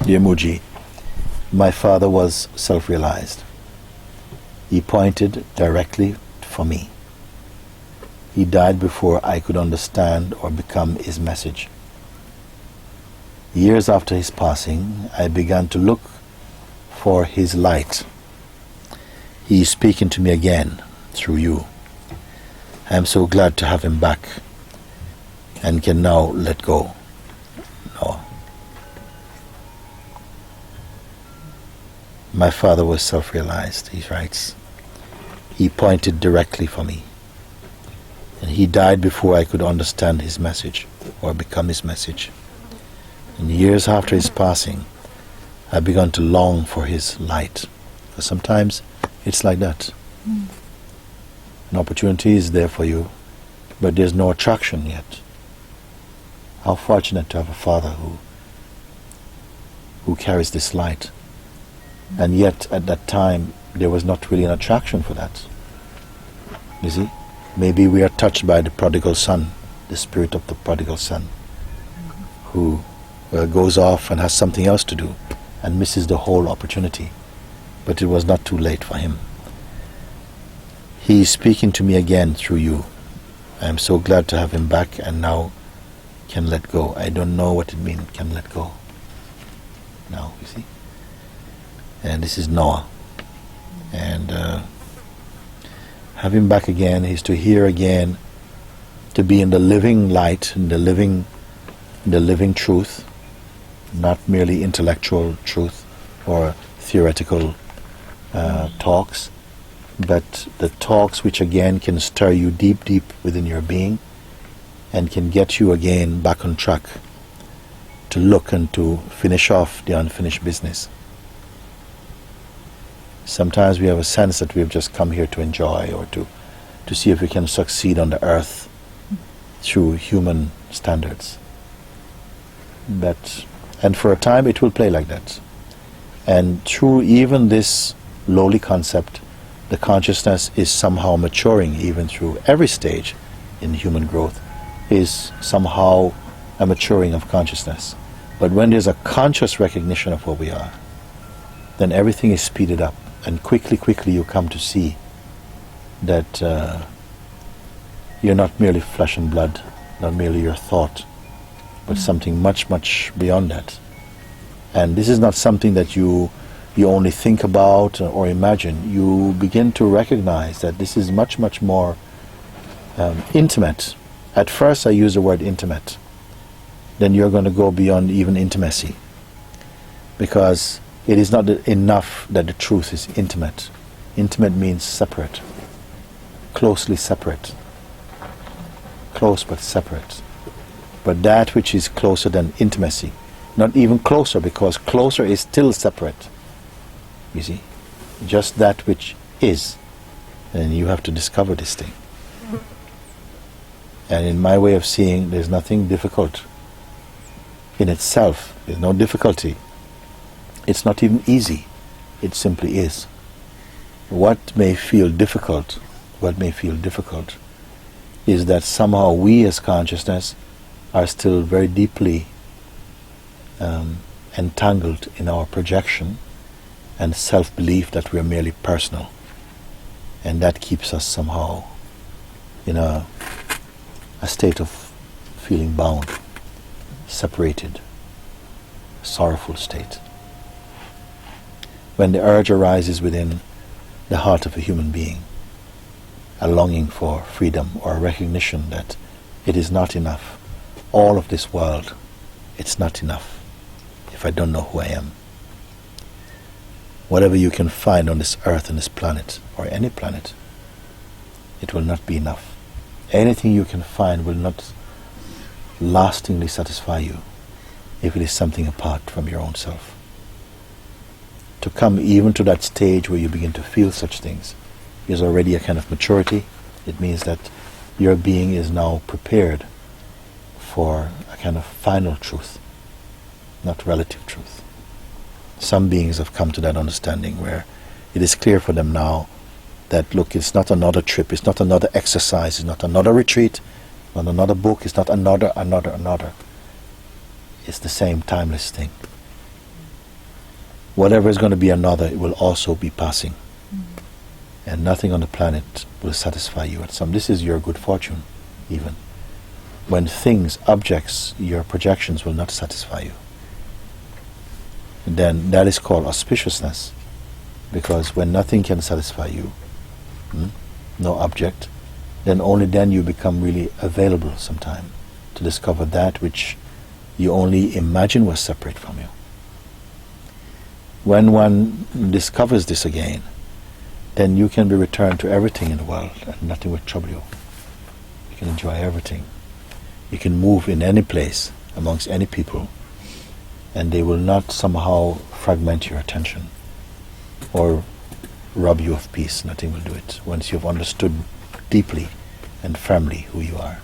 Dear Mooji, my father was self-realized. He pointed directly for me. He died before I could understand or become his message. Years after his passing, I began to look for his light. He is speaking to me again through you. I am so glad to have him back and can now let go. No. My father was self-realized, he writes. He pointed directly for me. And he died before I could understand his message or become his message. And years after his passing, I began to long for his light. Because sometimes it's like that. An opportunity is there for you, but there's no attraction yet. How fortunate to have a father who carries this light. And yet at that time there was not really an attraction for that. You see? Maybe we are touched by the prodigal son, the spirit of the prodigal son, who goes off and has something else to do and misses the whole opportunity. But it was not too late for him. He is speaking to me again through you. I am so glad to have him back and now can let go. I don't know what it means, can let go. Now, you see? And this is Noah. And have him back again is to hear again, to be in the living light, in the living truth, not merely intellectual truth or theoretical talks, but the talks which again can stir you deep, deep within your being and can get you again back on track to look and to finish off the unfinished business. Sometimes we have a sense that we have just come here to enjoy or to see if we can succeed on the earth through human standards. And for a time it will play like that. And through even this lowly concept, the consciousness is somehow maturing even through every stage in human growth, is somehow a maturing of consciousness. But when there's a conscious recognition of what we are, then everything is speeded up. And quickly you come to see that you're not merely flesh and blood, not merely your thought, but something much, much beyond that. And this is not something that you only think about or imagine. You begin to recognize that this is much, much more intimate. At first I use the word intimate. Then you're going to go beyond even intimacy. Because it is not enough that the truth is intimate. Intimate means separate. Closely separate. Close but separate. But that which is closer than intimacy. Not even closer, because closer is still separate. You see? Just that which is. And you have to discover this thing. And in my way of seeing, there's nothing difficult in itself. There's no difficulty. It's not even easy. It simply is. What may feel difficult is that somehow we as consciousness are still very deeply entangled in our projection and self-belief that we are merely personal. And that keeps us somehow in a state of feeling bound, separated, sorrowful state. When the urge arises within the heart of a human being, a longing for freedom or a recognition that it is not enough, all of this world, it's not enough if I don't know who I am. Whatever you can find on this earth and this planet, or any planet, it will not be enough. Anything you can find will not lastingly satisfy you if it is something apart from your own self. To come even to that stage where you begin to feel such things is already a kind of maturity. It means that your being is now prepared for a kind of final truth, not relative truth. Some beings have come to that understanding where it is clear for them now that, look, it's not another trip, it's not another exercise, it's not another retreat, not another book, it's not another. It's the same timeless thing. whatever is going to be another, it will also be passing. And nothing on the planet will satisfy you at some. This is your good fortune, even. When things, objects, your projections will not satisfy you. Then that is called auspiciousness. Because when nothing can satisfy you, no object, then only then you become really available sometime to discover that which you only imagine was separate from you. When one discovers this again, then you can be returned to everything in the world and nothing will trouble you. You can enjoy everything. You can move in any place amongst any people and they will not somehow fragment your attention or rob you of peace. Nothing will do it once you've understood deeply and firmly who you are.